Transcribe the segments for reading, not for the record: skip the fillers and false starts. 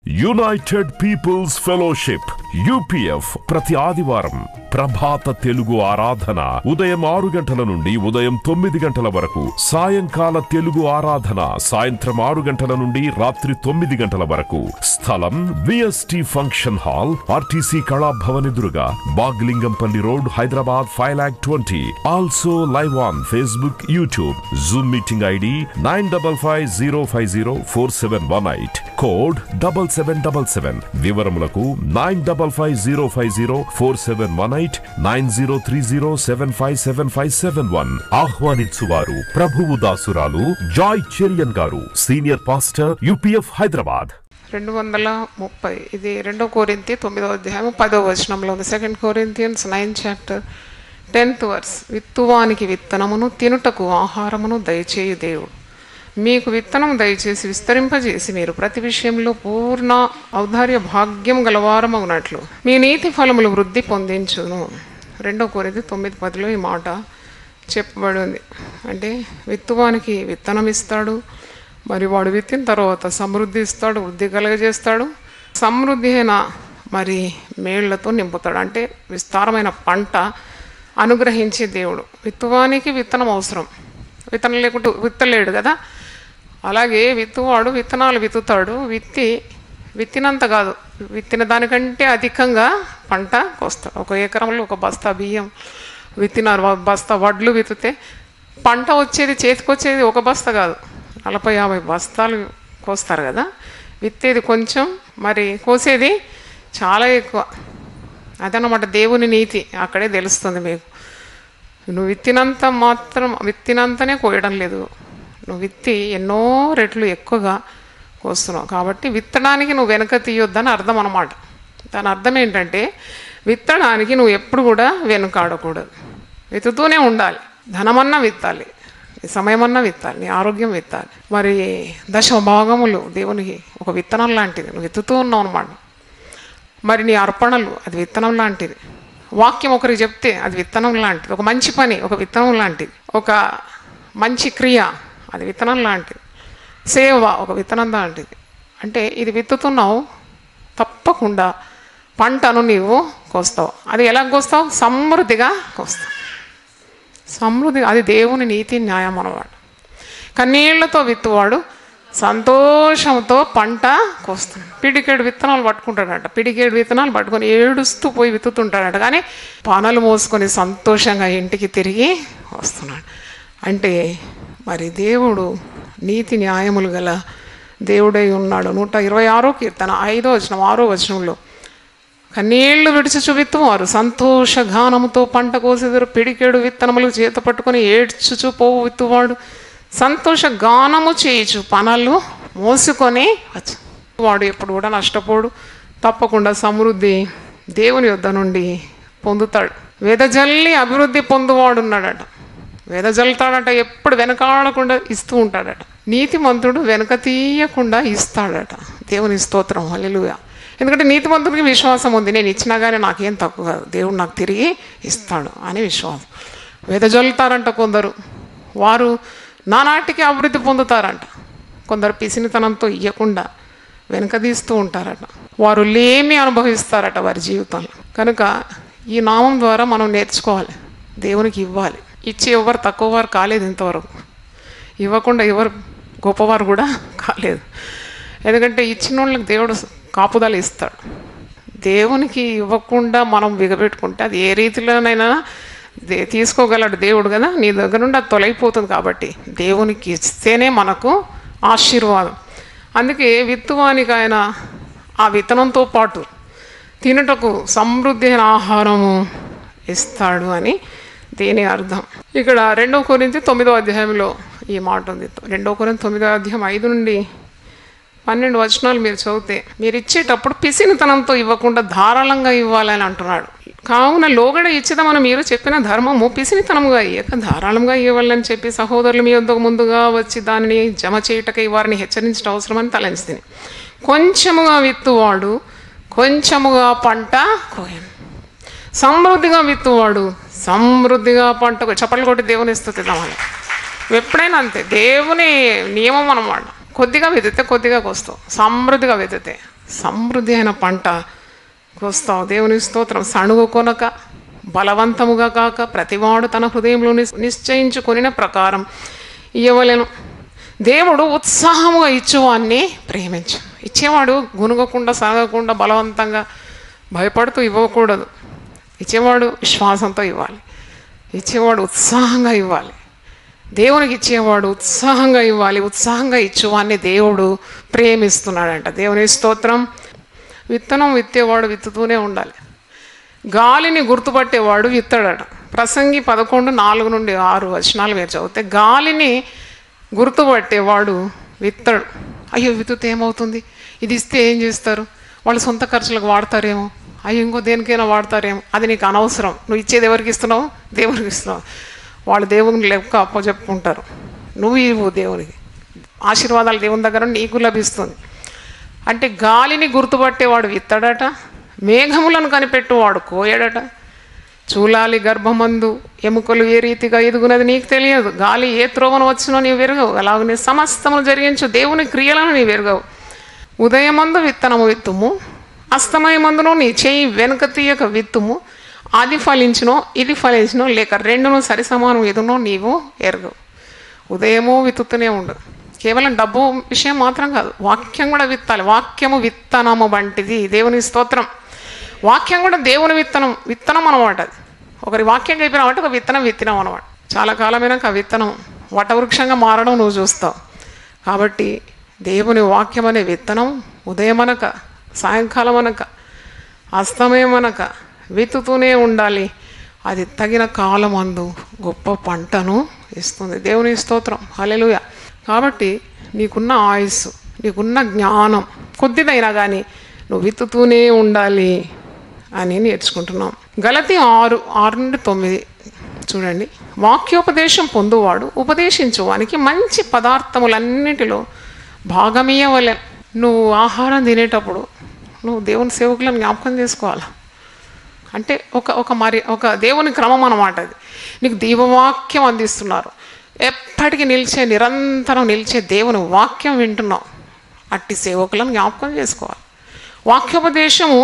United peoples fellowship UPF ప్రతి ఆదివారం ప్రభాత తెలుగు ఆరాధన ఉదయం 6 గంటల నుండి ఉదయం 9 గంటల వరకు, సాయంకాల తెలుగు ఆరాధన సాయంత్రం 6 గంటల నుండి రాత్రి 9 గంటల వరకు. స్థలం VST function hall, RTC Kalabhavan ఎదురుగా, Baglingampally road, Hyderabad 5,20,000. Also live on Facebook, YouTube. Zoom meeting ID 9550504718, code 7777. వివరములకు 9550504718, 9030757571. ఆహ్వానించువారు ప్రభువు దాసురాలు జాయ్ చెరియన్ గారు, సీనియర్ పాస్టర్, UPF హైదరాబాద్. 230. ఇది 2 కొరింథీ 9వ అధ్యాయం 10వ వచనంలో ఉంది. 2 Corinthians 9 చాప్టర్ 10th verse. విత్తువానికి విత్తనమును తినుటకు ఆహారమును దయచేయు దేవుడు మీకు విత్తనం దయచేసి విస్తరింపజేసి మీరు ప్రతి విషయంలో పూర్ణ ఔదార్య భాగ్యం గలవారమగునట్లు మీ నీతి ఫలములు వృద్ధి పొందించును. 2 కొరింథీ 9:10లో ఈ మాట చెప్పబడి ఉంది. అంటే విత్తువానికి విత్తనం ఇస్తాడు, మరి వాడు విత్తిన తర్వాత సమృద్ధి ఇస్తాడు, వృద్ధి కలుగజేస్తాడు, సమృద్ధి అయిన మరి మేళ్లతో నింపుతాడు. అంటే విస్తారమైన పంట అనుగ్రహించే దేవుడు. విత్తువానికి విత్తనం అవసరం, విత్తనం లేకుంటే విత్తలేడు కదా. అలాగే విత్తువాడు విత్తనాలు విత్తుతాడు, విత్తినంత కాదు, విత్తిన దానికంటే అధికంగా పంట కోస్తాడు. 1 ఎకరంలో 1 బస్తా బియ్యం విత్తినారు, బస్తా వడ్లు విత్తితే పంట వచ్చేది, చేతికొచ్చేది 1 బస్తా కాదు, 40-50 బస్తాలు కోస్తారు కదా. విత్తేది కొంచెం, మరి కోసేది చాలా ఎక్కువ. అదనమాట దేవుని నీతి. అక్కడే తెలుస్తుంది మీకు. నువ్వు విత్తినంతనే కోయడం లేదు, నువ్వు విత్తి ఎన్నో రెట్లు ఎక్కువగా కోస్తున్నావు. కాబట్టి విత్తడానికి నువ్వు వెనక తీయొద్దని అర్థం అన్నమాట. దాని అర్థం ఏంటంటే విత్తడానికి నువ్వు ఎప్పుడు కూడా వెనుకాడకూడదు, విత్తుతూనే ఉండాలి. ధనమన్నా విత్తాలి, నీ సమయమన్నా విత్తాలి, నీ ఆరోగ్యం విత్తాలి. మరి 10వ భాగములు దేవునికి ఒక విత్తనం లాంటిది, నువ్వు విత్తుతూ ఉన్నావు అన్నమాట. మరి నీ అర్పణలు అది విత్తనం లాంటిది. వాక్యం ఒకరికి చెప్తే అది విత్తనం లాంటిది. ఒక మంచి పని ఒక విత్తనం లాంటిది. ఒక మంచి క్రియ అది విత్తనం లాంటిది. సేవ ఒక విత్తనం లాంటిది. అంటే ఇది విత్తుతున్నావు, తప్పకుండా పంటను నీవు కోస్తావు. అది ఎలా కోస్తావు? సమృద్ధిగా కోస్తావు. సమృద్ధి, అది దేవుని నీతి న్యాయం అన్నమాట. కన్నీళ్లతో విత్తువాడు సంతోషంతో పంట కోస్తాడు. పిడికేడు విత్తనాలు పట్టుకుంటాడట, పిడికేడు విత్తనాలు పట్టుకొని ఏడుస్తూ పోయి విత్తుతుంటాడట, కానీ పానలు మోసుకొని సంతోషంగా ఇంటికి తిరిగి వస్తున్నాడు. అంటే మరి దేవుడు నీతి న్యాయములు గల దేవుడై ఉన్నాడు. 126వ కీర్తన 5వ వచనం 6వ వచనంలో కన్నీళ్లు విడిచి విత్తువారు సంతోషగానముతో పంట కోసెదరు, పిడికేడు విత్తనములు చేత పట్టుకొని ఏడ్చుచు పోవు విత్తువాడు సంతోష గానము చేయుచు పనలు మోసుకొని వచ్చు. వాడు ఎప్పుడు కూడా నష్టపోడు, తప్పకుండా సమృద్ధి దేవుని యొద్ద నుండి పొందుతాడు. వెదజల్లి అభివృద్ధి పొందువాడున్నాడట, వెదజల్లుతాడట, ఎప్పుడు వెనకాడకుండా ఇస్తూ ఉంటాడట. నీతిమంతుడు వెనక తీయకుండా ఇస్తాడట. దేవుని స్తోత్రం, హల్లెలూయా. ఎందుకంటే నీతిమంతుడికి విశ్వాసం ఉంది, నేను ఇచ్చినా కానీ నాకేం తక్కువ కాదు, దేవుడు నాకు తిరిగి ఇస్తాడు అని విశ్వాసం. వెదజల్లుతారంట కొందరు, వారు నానాటికి అభివృద్ధి పొందుతారంట. కొందరు పిసినితనంతో ఇవ్వకుండా వెనకదీస్తూ ఉంటారట, వారు లేమి అనుభవిస్తారట వారి జీవితంలో. కనుక ఈ నామం ద్వారా మనం నేర్చుకోవాలి, దేవునికి ఇవ్వాలి. ఇచ్చి ఎవరు తక్కువ వారు కాలేదు ఇంతవరకు, ఇవ్వకుండా ఎవరు గొప్పవారు కూడా కాలేదు. ఎందుకంటే ఇచ్చిన వాళ్ళకి దేవుడు కాపుదల ఇస్తాడు. దేవునికి ఇవ్వకుండా మనం బిగబెట్టుకుంటే అది ఏ రీతిలోనైనా తీసుకోగలడు దేవుడు కదా. నీ దగ్గర నుండి అది తొలగిపోతుంది. కాబట్టి దేవునికి ఇస్తేనే మనకు ఆశీర్వాదం. అందుకే విత్తువానికి ఆయన ఆ విత్తనంతో పాటు తినుటకు సమృద్ధి అయిన ఆహారము ఇస్తాడు అని దీని అర్థం. ఇక్కడ 2 కొరింథీ 9వ అధ్యాయంలో ఈ మాట ఉంది. 2 కొరింథీ 9వ అధ్యాయం 5 నుండి 12 వచనాలు మీరు చదివితే, మీరు ఇచ్చేటప్పుడు పిసినితనంతో ఇవ్వకుండా ధారాళంగా ఇవ్వాలని అంటున్నాడు. కావున లోగడ ఇచ్చేదామని మీరు చెప్పిన ధర్మము పిసినితనముగా ఇయ్యక ధారాళంగా ఇవ్వాలని చెప్పి సహోదరులు మీ వద్దకు ముందుగా వచ్చి దానిని జమ చేయుటకై వారిని హెచ్చరించడం అవసరమని తలంచుతుంది. కొంచెముగా విత్తువాడు కొంచెముగా పంట కోయను, సమృద్ధిగా విత్తువాడు సమృద్ధిగా పంట. చప్పట్లు కొట్టి దేవుని స్తుతిద్దామని. ఎప్పుడైనా అంతే, దేవుని నియమం అన్నమాట. కొద్దిగా వెతితే కొద్దిగా కోస్తావు, సమృద్ధిగా వెతితే సమృద్ధి అయిన పంట కోస్తావు. దేవుని స్తోత్రం. సణుగు కొనక బలవంతముగా కాక ప్రతివాడు తన హృదయంలో నిశ్చయించుకొనిన ప్రకారం ఇవ్వలేను. దేవుడు ఉత్సాహముగా ఇచ్చేవాడిని ప్రేమించు. ఇచ్చేవాడు గునుగకుండా సాగకుండా బలవంతంగా భయపడుతూ ఇవ్వకూడదు. ఇచ్చేవాడు విశ్వాసంతో ఇవ్వాలి. ఇచ్చేవాడు ఉత్సాహంగా ఇవ్వాలి. దేవునికి ఇచ్చేవాడు ఉత్సాహంగా ఇవ్వాలి. ఉత్సాహంగా ఇచ్చేవాడిని దేవుడు ప్రేమిస్తున్నాడంట. దేవుని స్తోత్రం. విత్తనం విత్తేవాడు విత్తుతూనే ఉండాలి. గాలిని గుర్తుపట్టేవాడు విత్తాడట. ప్రసంగి 11:4-6 వచనాలు మీరు చదివితే గాలిని గుర్తుపట్టేవాడు విత్తడు. అయ్యో విత్తుతే ఏమవుతుంది, ఇది ఇస్తే ఏం చేస్తారు, వాళ్ళు సొంత ఖర్చులకు వాడతారేమో, అయ్యో ఇంకో దేనికైనా వాడతారేమో, అది నీకు అనవసరం. నువ్వు ఇచ్చేది ఎవరికి ఇస్తున్నావు? దేవునికి ఇస్తున్నావు. వాళ్ళు దేవునికి లెక్క అప్పచెప్పుకుంటారు. నువ్వు ఇవ్వు దేవునికి. ఆశీర్వాదాలు దేవుని దగ్గర నీకు లభిస్తుంది. అంటే గాలిని గుర్తుపట్టేవాడు విత్తడట, మేఘములను కనిపెట్టువాడు కోయడట. చూలాలి గర్భమందు ఎముకలు ఏ రీతిగా ఎదుగునది నీకు తెలియదు. గాలి ఏ త్రోవను వచ్చినో నీవు వెరగవు. అలాగనే సమస్తమును జరిగించు దేవుని క్రియలను నీవు వెరగవు. ఉదయమందు విత్తనము విత్తుము, అస్తమయమందును నీ చేయి వెనుక తీయక విత్తుము. అది ఫలించునో ఇది ఫలించునో లేక రెండును సరి సమానం ఎదునో నీవు ఎరగవు. ఉదయము విత్తుతూనే ఉండదు. కేవలం డబ్బు విషయం మాత్రం కాదు, వాక్యం కూడా విత్తాలి. వాక్యము విత్తనము వంటిది. దేవుని స్తోత్రం. వాక్యం కూడా దేవుని విత్తనం అనమాట. అది ఒకరి వాక్యం చెప్పినామంటే ఒక విత్తనం విత్తినాం అనమాట. చాలా కాలమైనాక ఆ విత్తనం వటవృక్షంగా మారడం నువ్వు చూస్తావు. కాబట్టి దేవుని వాక్యం అనే విత్తనం ఉదయమనక సాయంకాలం అనక అస్తమయం అనక విత్తుతూనే ఉండాలి. అది తగిన కాలమందు గొప్ప పంటను ఇస్తుంది. దేవుని స్తోత్రం. హల్లెలూయా. కాబట్టి నీకున్న ఆయుస్సు, నీకున్న జ్ఞానం కొద్దిదైనా కానీ నువ్వు విత్తుతూనే ఉండాలి అని నేర్చుకుంటున్నాం. గలతీ 6:6-9 చూడండి. వాక్యోపదేశం పొందువాడు ఉపదేశించువానికి మంచి పదార్థములన్నిటిలో భాగమియ్యవలె. నువ్వు ఆహారం తినేటప్పుడు నువ్వు దేవుని సేవకులను జ్ఞాపకం చేసుకోవాలి. అంటే ఒక దేవుని క్రమం అన్నమాట అది. నీకు దీవవాక్యం అందిస్తున్నారు, ఎప్పటికీ నిరంతరం నిలిచే దేవుని వాక్యం వింటున్నావు. అట్టి సేవకులను జ్ఞాపకం చేసుకోవాలి. వాక్యోపదేశము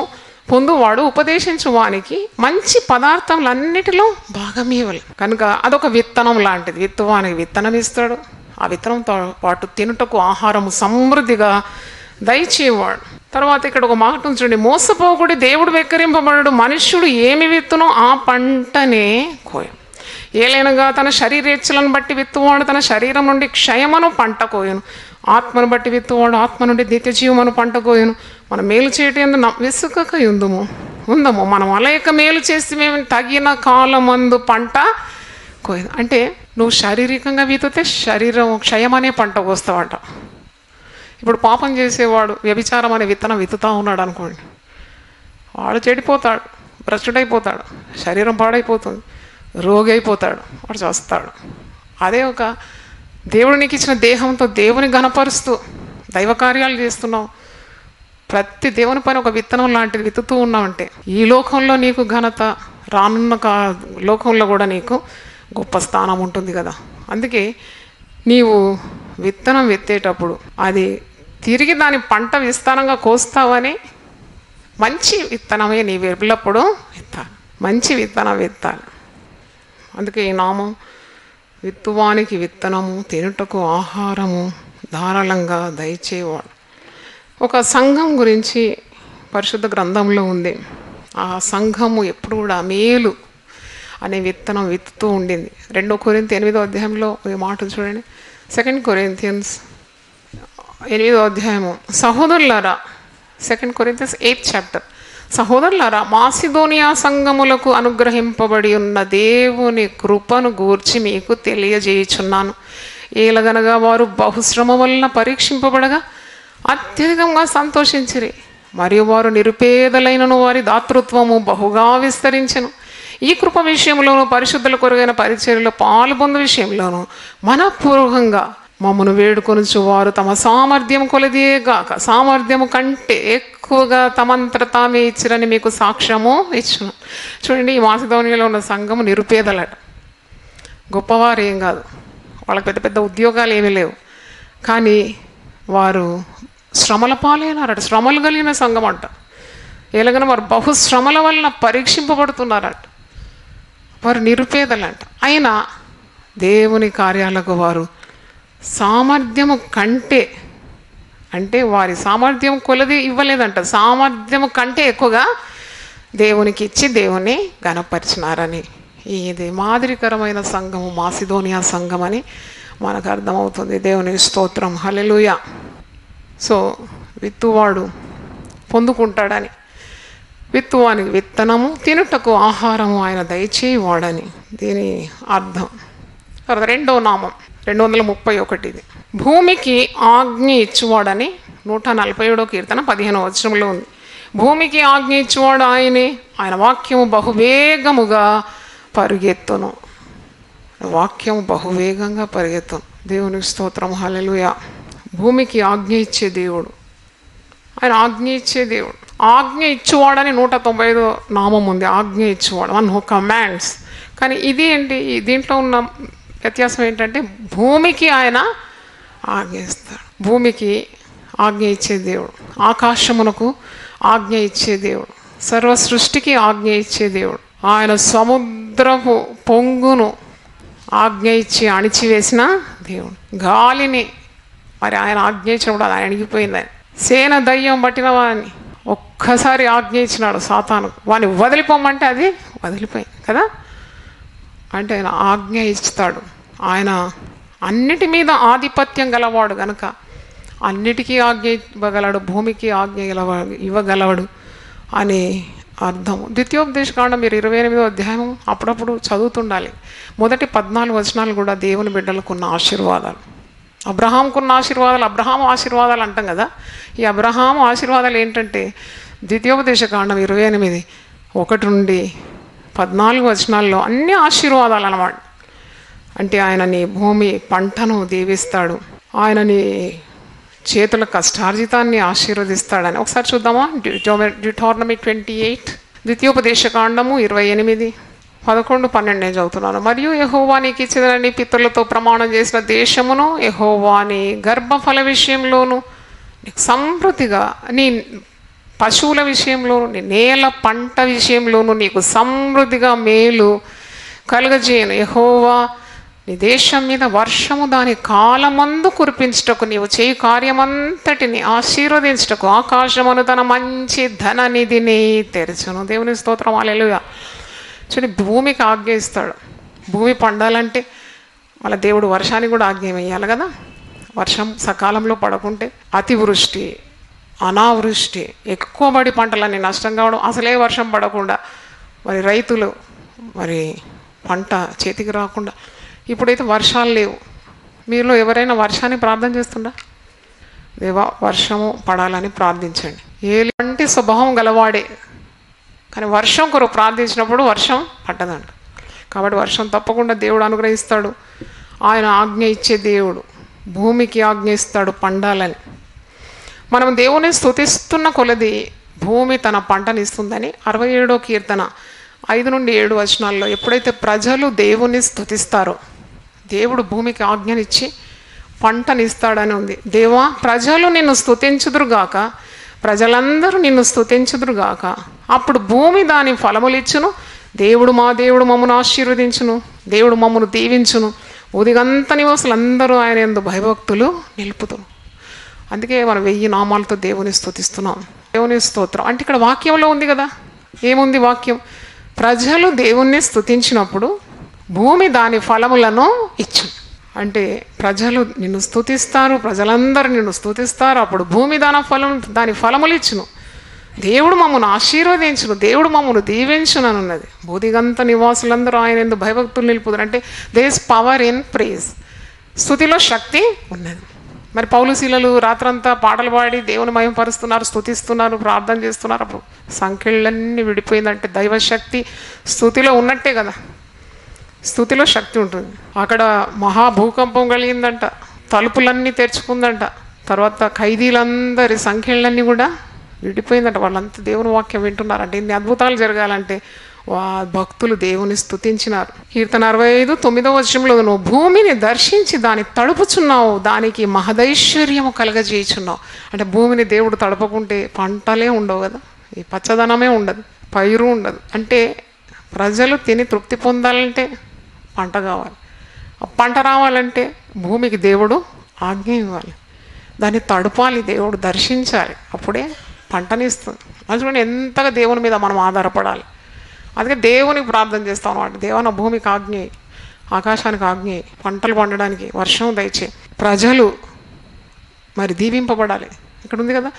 పొందువాడు ఉపదేశించు వానికి మంచి పదార్థములన్నిటిలో భాగమివ్వాలి. కనుక అదొక విత్తనం లాంటిది. విత్తువానికి విత్తనం ఇస్తాడు. ఆ విత్తనంతో పాటు తినుటకు ఆహారము సమృద్ధిగా దయచేవాడు. తర్వాత ఇక్కడ ఒక మాట చూడండి. మోసపోకుడి, దేవుడు వెక్కరింపబడడు. మనుష్యుడు ఏమి విత్తునో ఆ పంటనే కోయ. ఏలైనగా తన శరీరేచ్ఛలను బట్టి విత్తువాడు తన శరీరం నుండి క్షయమను పంట కోయను. ఆత్మను బట్టి విత్తువాడు ఆత్మ నుండి నిత్య జీవమను పంట కోయను. మనం మేలు చేయటం ఎందు విసుకక ఉందము. మనం అలయక మేలు చేస్తే మేము తగిన కాలమందు పంట కోయను. అంటే నువ్వు శారీరకంగా విత్తితే శరీరం క్షయం అనే పంట కోస్తావట. ఇప్పుడు పాపం చేసేవాడు వ్యభిచారం అనే విత్తనం విత్తుతా ఉన్నాడు అనుకోండి, వాడు చెడిపోతాడు, భ్రష్టుడైపోతాడు, శరీరం పాడైపోతుంది, రోగి అయిపోతాడు, వాడు చేస్తాడు. అదే ఒక దేవుడు నీకు ఇచ్చిన దేహంతో దేవుని ఘనపరుస్తూ దైవ కార్యాలు చేస్తున్నావు. ప్రతి దేవుని పైన ఒక విత్తనం లాంటిది విత్తుతూ ఉన్నావంటే ఈ లోకంలో నీకు ఘనత, రానున్న లోకంలో కూడా నీకు గొప్ప స్థానం ఉంటుంది కదా. అందుకే నీవు విత్తనం విత్తేటప్పుడు అది తిరిగి దాని పంట విస్తారంగా కోస్తావని మంచి విత్తనమే నీవు ఎల్లప్పుడూ విత్తాలి. మంచి విత్తనం విత్తాలి. అందుకే ఈ నామం విత్తువానికి విత్తనము, తినుటకు ఆహారము ధారాళంగా దయచేవాడు. ఒక సంఘం గురించి పరిశుద్ధ గ్రంథంలో ఉంది. ఆ సంఘము ఎప్పుడు కూడా మేలు అనే విత్తనం విత్తుతూ ఉండింది. 2 కొరింథీ 8వ అధ్యాయంలో ఈ మాట చూడండి. 2 Corinthians 8వ అధ్యాయము. సహోదరులారా, 2 Corinthians 8th chapter. సహోదరులారా, మాసిదోనియా సంఘములకు అనుగ్రహింపబడి ఉన్న దేవుని కృపను గూర్చి మీకు తెలియజేయుచున్నాను. ఏలగనగా వారు బహుశ్రమ వలన పరీక్షింపబడగా అత్యధికంగా సంతోషించిరి, మరియు వారు నిరుపేదలైనను వారి దాతృత్వము బహుగా విస్తరించెను. ఈ కృప విషయంలోనూ పరిశుద్ధుల కొరగైన పరిచర్యలో పాల్పొందు విషయంలోనూ మనపూర్వకంగా మమ్మను వేడుకొనుచు వారు తమ సామర్థ్యం కొలదియేగాక సామర్థ్యము కంటే ఎక్కువగా తమంతట తామే ఇచ్చిరని మీకు సాక్ష్యము ఇచ్చును. చూడండి, ఈ మాసిదోనియాలో ఉన్న సంఘము నిరుపేదలట. గొప్పవారు ఏం కాదు, వాళ్ళకి పెద్ద పెద్ద ఉద్యోగాలు ఏమీ లేవు, కానీ వారు శ్రమల పాలైనారట. శ్రమలు కలిగిన సంఘం అంట. ఎలాగైనా వారు బహుశ్రమల వలన పరీక్షింపబడుతున్నారట. వారు నిరుపేదలంట. అయినా దేవుని కార్యాలకు వారు సామర్థ్యము కంటే, అంటే వారి సామర్థ్యం కొలది ఇవ్వలేదంట, సామర్థ్యము కంటే ఎక్కువగా దేవునికి ఇచ్చి దేవుని ఘనపరిచినారని. ఇది మాదిరికరమైన సంఘము మాసిదోనియా సంఘం అని మనకు అర్థమవుతుంది. దేవునికి స్తోత్రం, హల్లెలూయా. సో విత్తువాడు పొందుకుంటాడని, విత్తువానికి విత్తనము, తినుటకు ఆహారము ఆయన దయచేవాడని దీని అర్థం. తర్వాత రెండో నామం 231 ఇది. భూమికి ఆజ్ఞ ఇచ్చువాడని 147 కీర్తన 15వ వచనంలో ఉంది. భూమికి ఆజ్ఞ ఇచ్చువాడు ఆయనే, ఆయన వాక్యము బహువేగముగా పరిగెత్తును. వాక్యము బహువేగంగా పరిగెత్తును. దేవునికి స్తోత్రం, హల్లెలూయా. భూమికి ఆజ్ఞ ఇచ్చే దేవుడు, ఆయన ఆజ్ఞ ఇచ్చే దేవుడు. ఆజ్ఞ ఇచ్చువాడని 195 నామం ఉంది. ఆజ్ఞ ఇచ్చువాడు, వన్ హూ కమాండ్స్. కానీ ఇది ఏంటి, దీంట్లో ఉన్న వ్యత్యాసం ఏంటంటే భూమికి ఆయన ఆజ్ఞ ఇస్తాడు. భూమికి ఆజ్ఞ ఇచ్చే దేవుడు, ఆకాశమునకు ఆజ్ఞ ఇచ్చే దేవుడు, సర్వ సృష్టికి ఆజ్ఞ ఇచ్చే దేవుడు. ఆయన సముద్రపు పొంగును ఆజ్ఞ ఇచ్చి అణిచివేసిన దేవుడు. గాలిని మరి ఆయన ఆజ్ఞ ఇచ్చినప్పుడు అది అణిగిపోయింది. సేన దయ్యం పట్టిన వాడిని ఒక్కసారి ఆజ్ఞ ఇచ్చినాడు సాతానుకు, వాడిని వదిలిపోమంటే అది వదిలిపోయింది కదా. అంటే ఆయన ఆజ్ఞ ఇస్తాడు. ఆయన అన్నిటి మీద ఆధిపత్యం గలవాడు కనుక అన్నిటికీ ఆజ్ఞ ఇవ్వగలడు, భూమికి ఆజ్ఞ ఇవ్వగలవాడు అని అర్థం. ద్వితీయోపదేశకాండం మీరు 28వ అధ్యాయం అప్పుడప్పుడు చదువుతుండాలి. మొదటి 14 వచనాలు కూడా దేవుని బిడ్డలకున్న ఆశీర్వాదాలు. అబ్రహాంకున్న ఆశీర్వాదాలు, అబ్రహాము ఆశీర్వాదాలు అంటాం కదా. ఈ అబ్రహాము ఆశీర్వాదాలు ఏంటంటే ద్వితీయోపదేశకాండం 28 1 నుండి 14 వచనాల్లో అన్ని ఆశీర్వాదాలు అన్నమాట. అంటే ఆయన నీ భూమి పంటను దీవిస్తాడు, ఆయన నీ చేతుల కష్టార్జితాన్ని ఆశీర్వదిస్తాడని. ఒకసారి చూద్దామా, డ్యూటానమీ 28, ద్వితీయోపదేశకాండము 28 11 12 నేను చదువుతున్నాను. మరియు యెహోవా నీకు ఇచ్చేదని పితరులతో ప్రమాణం చేసిన దేశమును, యెహోవా నీ గర్భఫల విషయంలోను, నీకు సమృద్ధిగా, నీ పశువుల విషయంలోను, నీ నేల పంట విషయంలోను నీకు సమృద్ధిగా మేలు కలుగజేయను. యెహోవా నీ దేశం మీద వర్షము దాని కాలమందు కురిపించుటకు, నీవు చేయి కార్యమంతటిని ఆశీర్వదించుటకు ఆకాశమును తన మంచి ధన నిధిని తెరచును. దేవుని స్తోత్రం, హల్లెలూయా. చూడండి, భూమికి ఆజ్ఞ ఇస్తాడు. భూమి పండాలంటే మళ్ళీ దేవుడు వర్షానికి కూడా ఆజ్ఞ వేయాలి కదా. వర్షం సకాలంలో పడకుంటే అతివృష్టి, అనావృష్టి, ఎక్కువ పడి పంటలన్నీ నష్టం కావడం, అసలే వర్షం పడకుండా మరి రైతులు మరి పంట చేతికి రాకుండా. ఇప్పుడైతే వర్షాలు లేవు. మీలో ఎవరైనా వర్షాన్ని ప్రార్థన చేస్తుందా? దేవా వర్షము పడాలని ప్రార్థించండి. ఎలాంటి స్వభావం గలవాడే, కానీ వర్షం కొరకు ప్రార్థించినప్పుడు వర్షం పట్టదంట. కాబట్టి వర్షం తప్పకుండా దేవుడు అనుగ్రహిస్తాడు. ఆయన ఆజ్ఞ ఇచ్చే దేవుడు, భూమికి ఆజ్ఞ ఇస్తాడు పండాలని. మనం దేవుని స్తుతిస్తున్న కొలది భూమి తన పంటని ఇస్తుందని 67వ కీర్తన 5 నుండి 7 వచనాల్లో ఎప్పుడైతే ప్రజలు దేవుని స్తుతిస్తారో దేవుడు భూమికి ఆజ్ఞనిచ్చి పంటనిస్తాడని ఉంది. దేవా ప్రజలు నిన్ను స్తుతించుదురుగాక, ప్రజలందరూ నిన్ను స్తుతించుదురుగాక, అప్పుడు భూమి దాని ఫలములిచ్చును. దేవుడు మా దేవుడు మమ్మను ఆశీర్వదించును, దేవుడు మమ్మను దీవించును. ఉదిగంత నివాసులందరూ ఆయన యందు భయభక్తులు నిలుపుతును. అందుకే మనం 1000 నామాలతో దేవుని స్తుతిస్తున్నాం. దేవుని స్తోత్రం అంటే ఇక్కడ వాక్యంలో ఉంది కదా. ఏముంది వాక్యం? ప్రజలు దేవుణ్ణి స్తుతించినప్పుడు భూమి దాని ఫలములను ఇచ్చు. అంటే ప్రజలు నిన్ను స్తుతిస్తారు, ప్రజలందరూ నిన్ను స్తుతిస్తారు, అప్పుడు భూమి దాని ఫలములు ఇచ్చును. దేవుడు మమ్మను ఆశీర్వదించును, దేవుడు మమ్మను దీవించును అని ఉన్నది. భూదిగంత నివాసులందరూ ఆయన యందు భయభక్తులు నిలుపుతారు. అంటే there is power in praise. స్తుతిలో శక్తి ఉన్నది. మరి పౌలు శీలలు రాత్రంతా పాటలు పాడి దేవుని మహిమపరుస్తున్నారు, స్తుతిస్తున్నారు, ప్రార్థన చేస్తున్నారు. అప్పుడు సంఖ్యలన్నీ విడిపోయిందంటే దైవశక్తి స్తుతిలో ఉన్నట్టే కదా. స్తుతిలో శక్తి ఉంటుంది. అక్కడ మహాభూకంపం కలిగిందంట, తలుపులన్నీ తెరుచుకుందంట. తర్వాత ఖైదీలందరి సంఖ్యలన్నీ కూడా విడిపోయిందంట. వాళ్ళంతా దేవుని వాక్యం వింటున్నారంటే ఇన్ని అద్భుతాలు జరగాలంటే భక్తులు దేవుని స్తుతించినారు. కీర్తన 65:9 నువ్వు భూమిని దర్శించి దాన్ని తడుపుచున్నావు, దానికి మహదైశ్వర్యము కలగజేయుచున్నావు. అంటే భూమిని దేవుడు తడపకుంటే పంటలే ఉండవు కదా, ఈ పచ్చదనమే ఉండదు, పైరు ఉండదు. అంటే ప్రజలు తిని తృప్తి పొందాలంటే పంట కావాలి. ఆ పంట రావాలంటే భూమికి దేవుడు ఆజ్ఞ ఇవ్వాలి, దాన్ని తడపాలి, దేవుడు దర్శించాలి, అప్పుడే పంటనిస్తుంది. అందుకని ఎంతగా దేవుని మీద మనం ఆధారపడాలి. అందుకే దేవునికి ప్రార్థన చేస్తాం అన్నమాట. దేవన భూమికి ఆజ్ఞ, ఆకాశానికి ఆజ్ఞ, పంటలు పండడానికి వర్షం దయచే, ప్రజలు మరి దీవింపబడాలి. ఇక్కడ ఉంది కదా,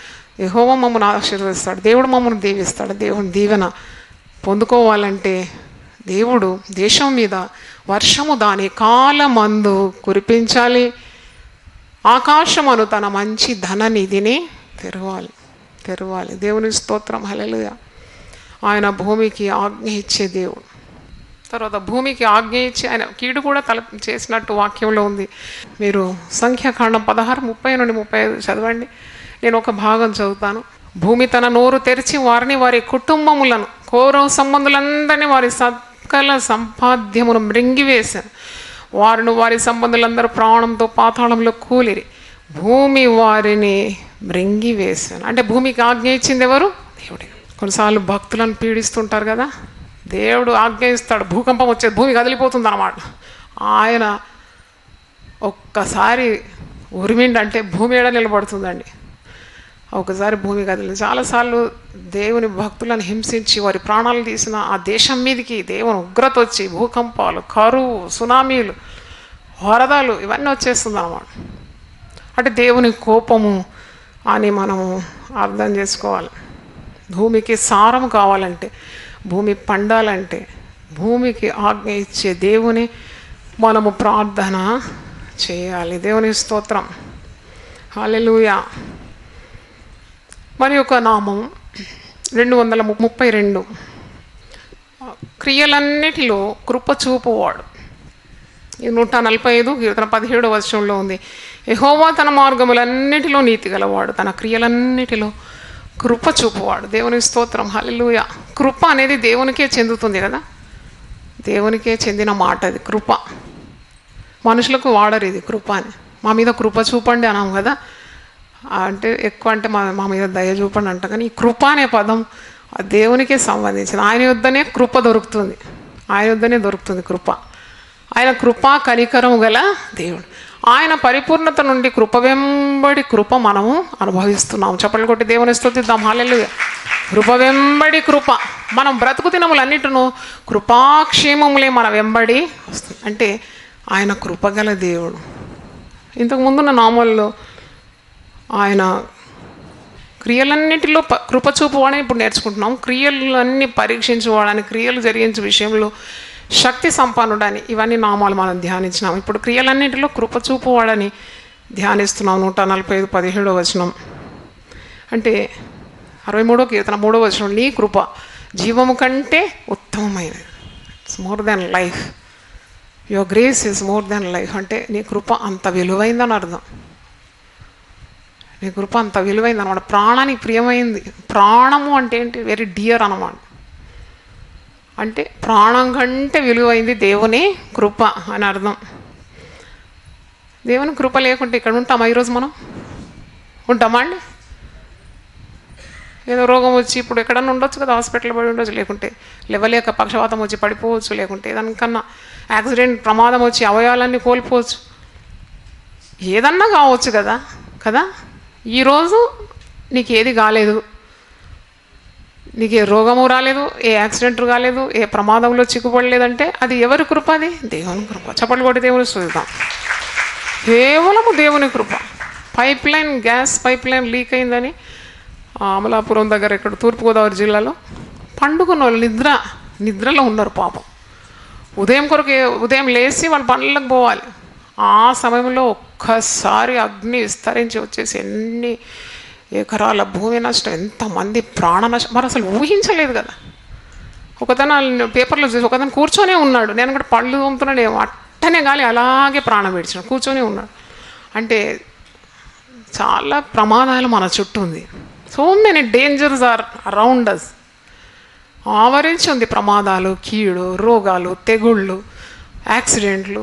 యెహోవా మమ్మల్ని ఆశీర్వదిస్తాడు, దేవుడు మమ్మల్ని దీవిస్తాడు. దేవుని దీవెన పొందుకోవాలంటే దేవుడు దేశం మీద వర్షము దాని కాలమందు కురిపించాలి, ఆకాశమును తన మంచి ధన నిధిని తెరవాలి. దేవుని స్తోత్రం, హల్లెలూయా. ఆయన భూమికి ఆజ్ఞ ఇచ్చే దేవుడు. తర్వాత భూమికి ఆజ్ఞ ఇచ్చి ఆయన కీడు కూడా చేసినట్టు వాక్యంలో ఉంది. మీరు సంఖ్యాకాండం 16:30-35 చదవండి. నేను ఒక భాగం చదువుతాను. భూమి తన నోరు తెరిచి వారిని, వారి కుటుంబములను, కౌరవ సంబంధులందరినీ, వారి సకల సంపాద్యమును మృంగివేశాను. వారిని, వారి సంబంధులందరూ ప్రాణంతో పాతాళంలో కూలిరి. భూమి వారిని మృంగివేశాను. అంటే భూమికి ఆజ్ఞ ఇచ్చింది ఎవరు? దేవుడే. కొన్నిసార్లు భక్తులను పీడిస్తుంటారు కదా, దేవుడు ఆజ్ఞ ఇస్తాడు, భూకంపం వచ్చేది, భూమి కదిలిపోతుంది అన్నమాట. ఆయన ఒక్కసారి ఉరిమిండంటే భూమి ఏడ నిలబడుతుందండి. ఒకసారి భూమి కదిలి, చాలాసార్లు దేవుని భక్తులను హింసించి వారి ప్రాణాలు తీసిన ఆ దేశం మీదకి దేవుని ఉగ్రత వచ్చి భూకంపాలు, కరువు, సునామీలు, వరదలు ఇవన్నీ వచ్చేస్తుంది అన్నమాట. అంటే దేవుని కోపము అని మనము అర్థం చేసుకోవాలి. భూమికి సారం కావాలంటే, భూమి పండాలంటే, భూమికి ఆజ్ఞ ఇచ్చే దేవుని మనము ప్రార్థన చేయాలి. దేవుని స్తోత్రం, హల్లెలూయా. మరి ఒక నామం 232, క్రియలన్నిటిలో కృప చూపువాడు. 145 కీర్తన 17 ఉంది. యెహోవా తన మార్గములన్నిటిలో నీతి గలవాడు, తన క్రియలన్నిటిలో కృప చూపువాడు. దేవుని స్తోత్రం, హల్లెలూయా. కృప అనేది దేవునికే చెందుతుంది కదా, దేవునికే చెందిన మాట అది కృప. మనుషులకు వాడరు ఇది కృప అని. మా మీద కృప చూపండి అన్నాం కదా, అంటే ఎక్కువ అంటే మా మీద దయ చూపండి అంట. కానీ ఈ కృప అనే పదం దేవునికే సంబంధించిన, ఆయన యొద్దనే కృప దొరుకుతుంది, ఆయన యొద్దనే దొరుకుతుంది కృప. ఆయన కృపా కనికరము గల దేవుడు. ఆయన పరిపూర్ణత నుండి కృప వెంబడి కృప మనము అనుభవిస్తున్నాం. చప్పట్లు కొట్టి దేవుని స్తుతిద్దాం, హల్లెలూయా. కృప వెంబడి కృప. మనం బ్రతుకు దినములన్నిటిను కృపాక్షేమములే మన వెంబడి వస్తుంది. అంటే ఆయన కృపగల దేవుడు. ఇంతకుముందున్న నామాల్లో ఆయన క్రియలన్నిటిలో కృప చూపువాడని ఇప్పుడు నేర్చుకుంటున్నాం. క్రియలన్నీ పరీక్షించువాడని, క్రియలు జరిగించే విషయంలో శక్తి సంపన్నుడని, ఇవన్నీ నామాలు మనం ధ్యానించినాం. ఇప్పుడు క్రియలన్నింటిలో కృప చూపువాడని ధ్యానిస్తున్నాం. 145:17 అంటే 63 కీర్తన 3 నీ కృప జీవము కంటే ఉత్తమమైనది. It's more than life. Your grace is more than life. అంటే నీ కృప అంత విలువైందని అర్థం. నీ కృప అంత విలువైంది అనమాట, ప్రాణానికి ప్రియమైంది. ప్రాణము అంటే ఏంటి? వెరీ డియర్ అన్నమాట. అంటే ప్రాణం కంటే విలువైంది దేవుని కృప అని అర్థం. దేవుని కృప లేకుంటే ఇక్కడ ఉంటామా? ఈరోజు మనం ఉంటామా అండి? ఏదో రోగం వచ్చి ఇప్పుడు ఎక్కడన్నా ఉండొచ్చు కదా, హాస్పిటల్ పడి ఉండొచ్చు, లేకుంటే లేవలేక పక్షవాతం వచ్చి పడిపోవచ్చు, లేకుంటే ఏదనికన్నా యాక్సిడెంట్ ప్రమాదం వచ్చి అవయవాలన్నీ కోల్పోవచ్చు, ఏదన్నా కావచ్చు కదా కదా. ఈరోజు నీకు ఏది కాలేదు, నీకు ఏ రోగము రాలేదు, ఏ యాక్సిడెంట్ కాలేదు, ఏ ప్రమాదంలో చిక్కుపడలేదంటే అది ఎవరి కృప? అది దేవుని కృప. చప్పట్లు కొట్టి దేవుని స్తుతిద్దాం. కేవలము దేవుని కృప. గ్యాస్ పైప్ లైన్ లీక్ అయిందని అమలాపురం దగ్గర ఇక్కడ తూర్పుగోదావరి జిల్లాలో పండుకున్న వాళ్ళు నిద్రలో ఉన్నారు పాపం. ఉదయం లేచి వాళ్ళ పనులకు పోవాలి. ఆ సమయంలో ఒక్కసారి అగ్ని విస్తరించి వచ్చేసి ఎన్ని ఎకరాల భూమి నష్టం, ఎంతమంది ప్రాణ నష్టం, మరి అసలు ఊహించలేదు కదా. ఒకతను పేపర్లో చూసి ఒకతను కూర్చొనే ఉన్నాడు, నేను కూడా పళ్ళు తోముతున్నాడు, అట్టనే గాలి అలాగే ప్రాణం విడిచాడు, కూర్చొని ఉన్నాడు. అంటే చాలా ప్రమాదాలు మన చుట్టూ ఉంది. So many dangers are around us. ఆవరించి ఉంది ప్రమాదాలు, కీడు, రోగాలు, తెగుళ్ళు, యాక్సిడెంట్లు.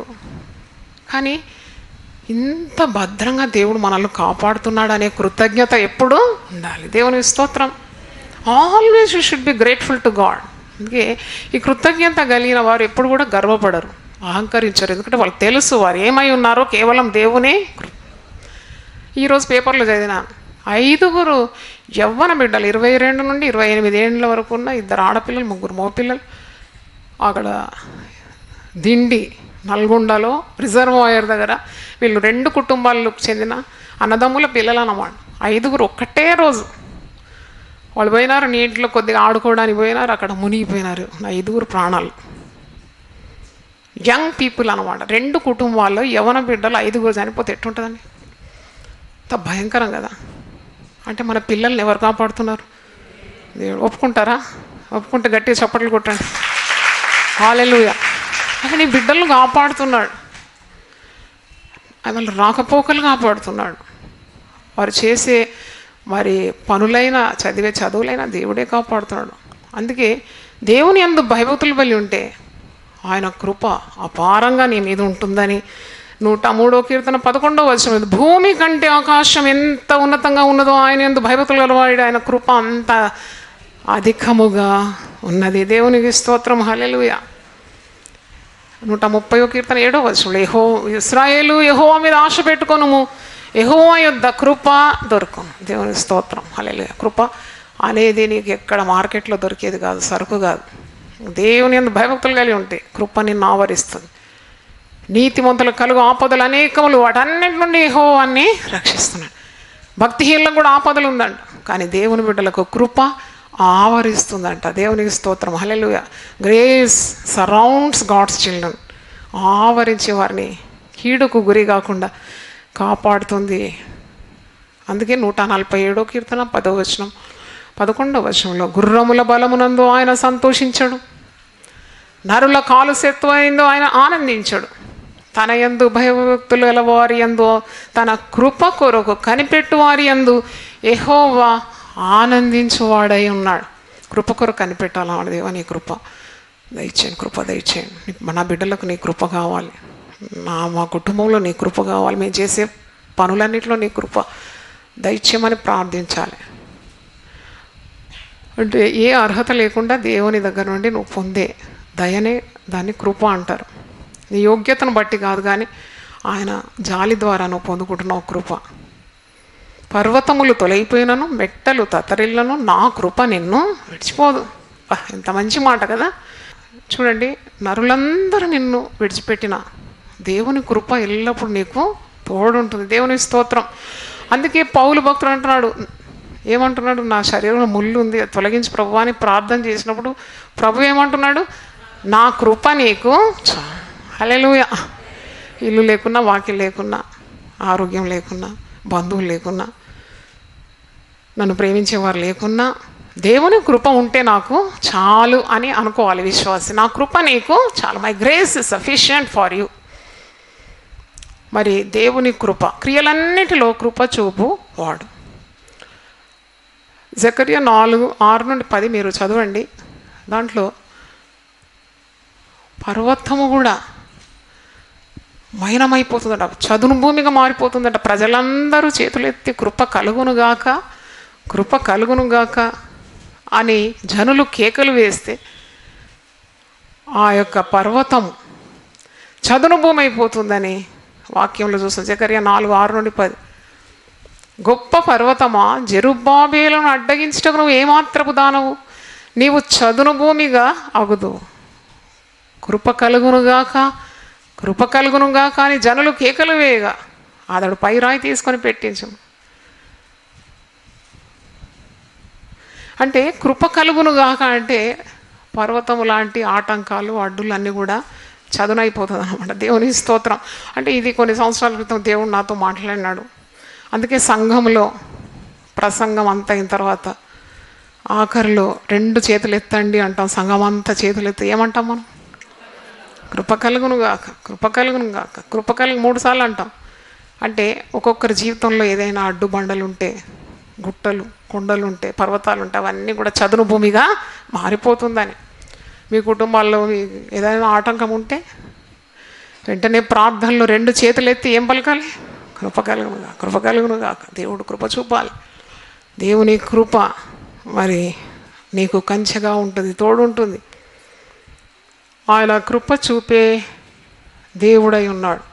కానీ ఇంత భద్రంగా దేవుడు మనల్ని కాపాడుతున్నాడు అనే కృతజ్ఞత ఎప్పుడూ ఉండాలి. దేవుని స్తోత్రం. Always you should be grateful to God. అందుకే ఈ కృతజ్ఞత కలిగిన వారు ఎప్పుడు కూడా గర్వపడరు, అహంకరించరు. ఎందుకంటే వాళ్ళకి తెలుసు వారు ఏమై ఉన్నారో కేవలం దేవునే. ఈరోజు పేపర్లో చదివిన 5 యవ్వన బిడ్డలు 22 నుండి 28 ఏళ్ళ వరకు ఉన్న 2 ఆడపిల్లలు 3 మగపిల్లలు అక్కడ దిండి నల్గొండలో రిజర్వాయర్ దగ్గర వీళ్ళు 2 కుటుంబాలకు చెందిన అన్నదమ్ముల పిల్లలు అన్నమాట. 5 ఒక్కటే రోజు వాళ్ళు పోయినారు, నీటిలో కొద్దిగా ఆడుకోవడానికి పోయినారు, అక్కడ మునిగిపోయినారు. 5 ప్రాణాలు. యంగ్ పీపుల్ అనమాట. 2 కుటుంబాల్లో యవ్వన బిడ్డలు 5 చనిపోతే ఎట్టుంటుందండి? అంత భయంకరం కదా. అంటే మన పిల్లల్ని ఎవరు కాపాడుతున్నారు? దేవుడు. ఒప్పుకుంటారా? ఒప్పుకుంటే గట్టిగా చప్పట్లు కొట్టండి. హల్లెలూయా. అసలు నీ బిడ్డలను కాపాడుతున్నాడు. వాళ్ళ రాకపోకలు కాపాడుతున్నాడు. వారు చేసే మరి పనులైనా చదివే చదువులైనా దేవుడే కాపాడుతున్నాడు. అందుకే దేవుని యందు భయభక్తులు బలి ఉంటే ఆయన కృప అపారంగా నీ మీద ఉంటుందని 103వ కీర్తన 11వ వచనం, భూమి కంటే ఆకాశం ఎంత ఉన్నతంగా ఉన్నదో ఆయన యందు భయభక్తులు గలవాడు, ఆయన కృప అంత అధికముగా ఉన్నది. దేవునికి స్తోత్రం. హల్లెలూయా. 130వ కీర్తన 7వ వచనం, ఇశ్రాయేలు యెహోవా మీద ఆశ పెట్టుకొనుము, యెహోవా యొద్ద కృప దొరుకును. దేవునికి స్తోత్రం. హల్లెలూయా. కృప అనేది నీకు ఎక్కడ మార్కెట్లో దొరికేది కాదు, సరుకు కాదు. దేవుని యందు భయభక్తులు కలిగి ఉంటే కృప నిన్ను ఆవరిస్తుంది. నీతిమంతులకు కలుగు ఆపదలు అనేకములు, వాటన్నిటి నుండి యెహోవాని రక్షిస్తున్నాడు. భక్తిహీనులకు కూడా ఆపదలు ఉందంట, కానీ దేవుని బిడ్డలకు కృప ఆవరిస్తుందంట. దేవునికి స్తోత్రం. హల్లెలూయా. Grace surrounds God's children. ఆవరించి వారిని కీడుకు గురి కాకుండా కాపాడుతుంది. అందుకే 147వ కీర్తన 10వ వచనం 11వ వచనంలో, గుర్రముల బలమునందు ఆయన సంతోషించడు, నరుల కాలు శత్వైందో ఆయన ఆనందించడు, తన యందు భయభక్తులు గల వారి యందు తన కృప కొరకు కనిపెట్టు వారి యందు యెహోవా ఆనందించువాడై ఉన్నాడు. కృప కొరకు కనిపెట్టాలన్నాడు. దేవా నీ కృప దయచేయండి, కృప దయచేయండి. నా బిడ్డలకు నీ కృప కావాలి, మా కుటుంబంలో నీ కృప కావాలి, మేము చేసే పనులన్నింటిలో నీ కృప దయచేయమని ప్రార్థించాలి. అంటే ఏ అర్హత లేకుండా దేవుని దగ్గర నుండి నువ్వు పొందే దయనే దాన్ని కృప అంటారు. నీ యోగ్యతను బట్టి కాదు, కానీ ఆయన జాలి ద్వారా నువ్వు పొందుకుంటున్నావు కృప. పర్వతములు తొలగిపోయినను, మెట్టలు తత్తరిల్లను, నా కృప నిన్ను విడిచిపోదు. ఎంత మంచి మాట కదా. చూడండి, నరులందరూ నిన్ను విడిచిపెట్టిన దేవుని కృప ఎల్లప్పుడూ నీకు తోడుంటుంది. దేవుని స్తోత్రం. అందుకే పౌలు భక్తుడు అంటున్నాడు, ఏమంటున్నాడు? నా శరీరంలో ముళ్ళు ఉంది, తొలగించి ప్రభువా అని ప్రార్థన చేసినప్పుడు ప్రభు ఏమంటున్నాడు? నా కృప నీకు. హల్లెలూయా. ఇల్లు లేకున్నా, వాకిలు లేకున్నా, ఆరోగ్యం లేకున్నా, బంధువులు లేకున్నా, నన్ను ప్రేమించేవారు లేకున్నా, దేవుని కృప ఉంటే నాకు చాలు అని అనుకోవాలి విశ్వాసి. నా కృప నీకు చాలు. My grace is sufficient for you. మరి దేవుని కృప క్రియలన్నిటిలో కృప చూపు వాడు. జకర్యా 4:6-10 మీరు చదవండి. దాంట్లో పర్వతము కూడా మైనమైపోతుందట, చదును భూమిగా మారిపోతుందట. ప్రజలందరూ చేతులెత్తి కృప కలుగునుగాక, కృప కలుగునుగాక అని జనులు కేకలు వేస్తే ఆ యొక్క పర్వతం చదును భూమి అయిపోతుందని వాక్యంలో చూస్తాం. జకర్యా 4:6-10. గొప్ప పర్వతమా, జెరుబ్బాబేలును అడ్డగించుటకు నువ్వు ఏమాత్రపు దానవు, నీవు చదును భూమిగా అగుదు. కృప కలుగునుగాక, కృప కలుగునుగాక అని జనులు కేకలు వేయగా అతడు పైరాయి తీసుకొని పెట్టించు. అంటే కృప కలుగునుగాక అంటే పర్వతము లాంటి ఆటంకాలు, అడ్డులు అన్నీ కూడా చదునైపోతుంది అన్నమాట. దేవుని స్తోత్రం. అంటే ఇది కొన్ని సంవత్సరాల క్రితం దేవుడు నాతో మాట్లాడినాడు. అందుకే సంఘంలో ప్రసంగం అంతా అయిన తర్వాత ఆఖరిలో 2 చేతులు ఎత్తండి అంటాం. సంఘం అంతా చేతులు ఎత్తి ఏమంటాం మనం? కృప కలుగునుగాక, కృప కలుగునుగాక, కృప కలుగు 3 సార్లు అంటాం. అంటే ఒక్కొక్కరి జీవితంలో ఏదైనా అడ్డు బండలు ఉంటే, గుట్టలు కొండలు ఉంటే, పర్వతాలు ఉంటే అవన్నీ కూడా చదును భూమిగా మారిపోతుందని. మీ కుటుంబాల్లో ఏదైనా ఆటంకం ఉంటే వెంటనే ప్రార్థనలో 2 చేతులు ఎత్తి ఏం పలకాలి? కృప కలుగునుగా, కృప కలుగునుగా. దేవుడు కృప చూపాలి. దేవుని కృప మరి నీకు కంచెగా ఉంటుంది, తోడుంటుంది. ఆయన కృప చూపే దేవుడై ఉన్నాడు.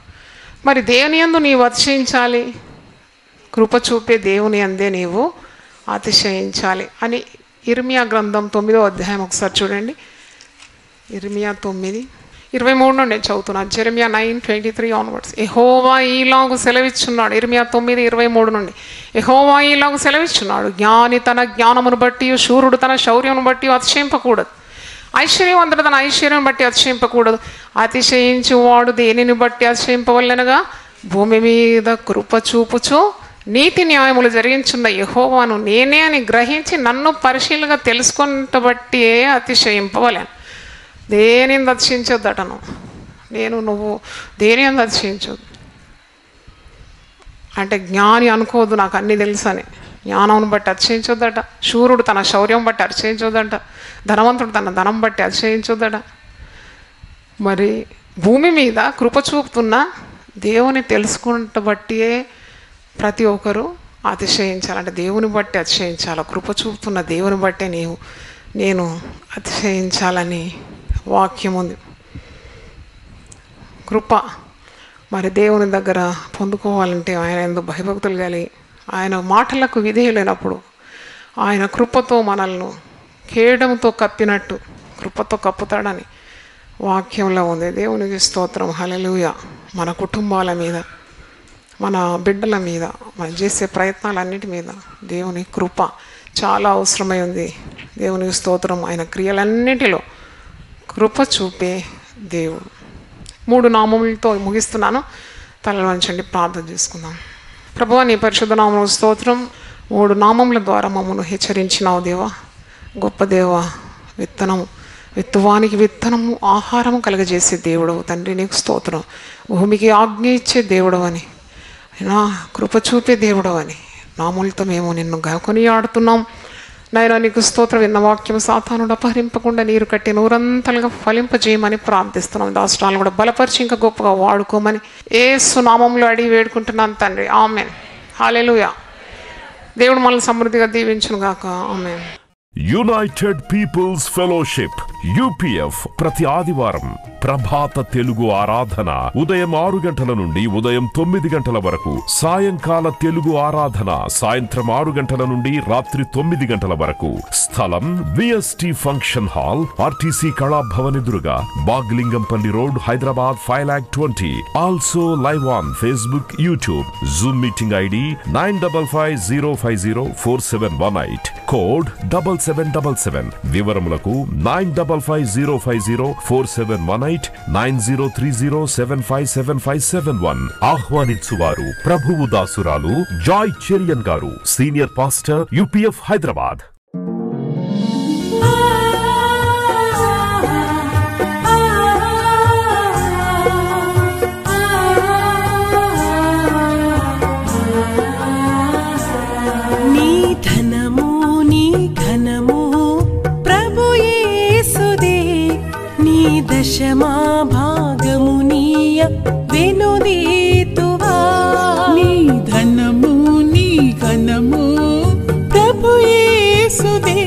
మరి దేవుని యందు నీవు అతిశయించాలి, కృప చూపే దేవుని అందే నీవు అతిశయించాలి అని ఇర్మియా గ్రంథం 9వ అధ్యాయం ఒకసారి చూడండి. ఇర్మియా 9:23 నుండి నేను చదువుతున్నాను. Jeremiah 9:23 onwards. యెహోవా ఈలాగు సెలవిచ్చున్నాడు. ఇర్మియా 9:23 నుండి యెహోవా ఈలాగు సెలవిచ్చున్నాడు, జ్ఞాని తన జ్ఞానమును బట్టి, శూరుడు తన శౌర్యమును బట్టి అతిశయింపకూడదు, ఐశ్వర్యవంతుడు తన ఐశ్వర్యం బట్టి అతిశయింపకూడదు. అతిశయించువాడు దేనిని బట్టి అతిశయింపవలెనగా, భూమి మీద కృప చూపుచు నీతి న్యాయములు జరిగించున్న యెహోవాను నేనే అని గ్రహించి నన్ను పరిశీలనగా తెలుసుకున్న బట్టి అతిశయింపవలేను. దేని అతిశయించొద్దటను. నువ్వు దేని అతిశయించొద్దు అంటే జ్ఞాని అనుకోవద్దు నాకు అన్నీ తెలుసని. జ్ఞానం బట్టి అతిశయించొద్దట. శూరుడు తన శౌర్యం బట్టి అతిశయించొద్దట. ధనవంతుడు తన ధనం బట్టి అతిశయించొద్దట. మరి భూమి మీద కృప చూపుతున్న దేవుని తెలుసుకుంట బట్టియే ప్రతి ఒక్కరూ అతిశయించాలంటే దేవుని బట్టి అతిశయించాలి. కృప చూపుతున్న దేవుని బట్టే నేను అతిశయించాలని వాక్యం ఉంది. కృప మరి దేవుని దగ్గర పొందుకోవాలంటే ఆయన యందు భయభక్తులు కలిగి ఆయన మాటలకు విధేయులైనప్పుడు ఆయన కృపతో మనల్ని కేడముతో కప్పినట్టు కృపతో కప్పుతాడని వాక్యంలో ఉంది. దేవునికి స్తోత్రం, హల్లెలూయా. మన కుటుంబాల మీద, మన బిడ్డల మీద, మనం చేసే ప్రయత్నాలన్నిటి మీద దేవుని కృప చాలా అవసరమై ఉంది. దేవునికి స్తోత్రం. ఆయన క్రియలన్నిటిలో కృప చూపే దేవుడు. 3 నామములతో ముగిస్తున్నాను. తలలు వంచండి, ప్రార్థన చేసుకుందాం. ప్రభువా, నీ పరిశుద్ధ నామమునకు స్తోత్రం. 3 నామముల ద్వారా మమ్మల్ని హెచ్చరించినావు దేవా. గొప్ప దేవా, విత్తువానికి విత్తనము ఆహారము కలగజేసే దేవుడవు తండ్రి, నీకు స్తోత్రం. భూమికి ఆజ్ఞ ఇచ్చే దేవుడవు అని, అయినా కృప చూపే దేవుడవు అని నామములతో మేము నిన్ను కొనియాడుతున్నాం నాయనా. నీకు స్తోత్రం. విన్న వాక్యం సాతానుడు అపహరింపకుండా నీరు కట్టి నూరంతలుగా ఫలింపజేయమని ప్రార్థిస్తున్నాం. దాష్ట్రాలను కూడా బలపరిచి ఇంకా గొప్పగా వాడుకోమని యేసు నామములో అడిగి వేడుకుంటున్నాను తండ్రి. ఆమేన్. హల్లెలూయా. దేవుడు మనల్ని సమృద్ధిగా దీవించును గాక. ఆమేన్. యునైటెడ్ పీపుల్స్ ఫెలోషిప్ UPF ప్రతి ఆదివారం ప్రభాత తెలుగు ఆరాధన ఉదయం 6 గంటల నుండి ఉదయం 9 గంటల వరకు, సాయంకాల తెలుగు ఆరాధన సాయంత్రం 6 గంటల నుండి రాత్రి 9 గంటల వరకు. స్థలం VST function hall, RTC Kalabhavan ఎదురుగా, Baglingampally road, Hyderabad 5,20,000. Also live on Facebook, YouTube. Zoom meeting ID 9550504718, code 7777. వివరములకు 9550504718, 9030757571. ఆహ్వానించువారు ప్రభువు దాసురాలు జాయ్ చెరియన్ గారు, సీనియర్ పాస్టర్, UPF హైదరాబాద్. దశమా భాగమునీయ వెనుదీతువా. నీ ధనము నీ ఘనము ప్రభు యేసుదే,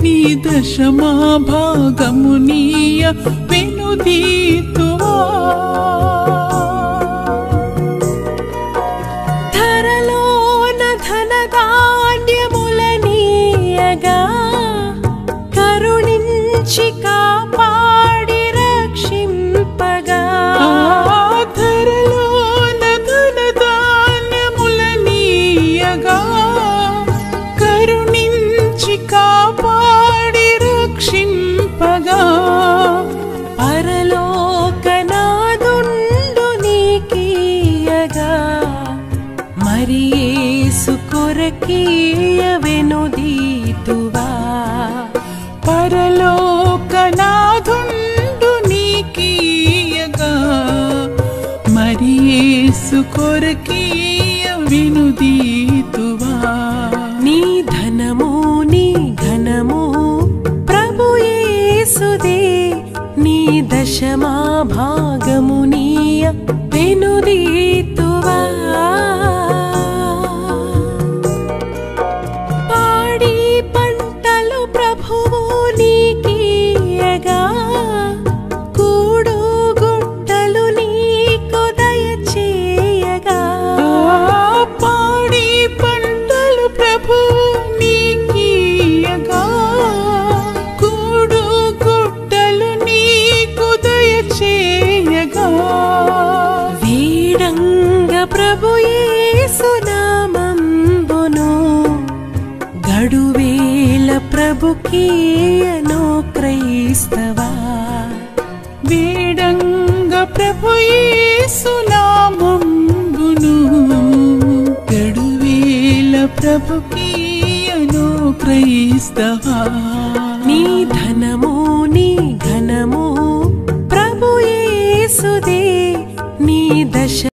నీ దశమా భాగమునీయ వెనుదీతువా. ధరలోన ధనధాన్యములనీయగా కరుణించి కాపాడి రక్షింపగా. ధరలోన ధనధాన్యములనీయగా కరుణించి కాపాడి రక్షింపగా. పరలోకనాదుండు నీకీయగా మరి యేసు కొరకీయ వెనుదీతువా. పరలోకనాదుండు నీకీయగా మరి యేసు కొరకీయ వెనుదీతువా. నీ ధనము నీ ఘనము ప్రభు నీకీయగా కూడు గుడ్డలు నీకు దయచేయగా వీడంగ ప్రభు యేసు నామంబును గడువేల ప్రభుకీయను క్రైస్తవా వేడంగ ప్రభు యేసు నామంబును గడువేల ప్రభుకీయను క్రైస్తవా నీ ధనము నీ ఘనము ప్రభు యేసుదే నీ దశ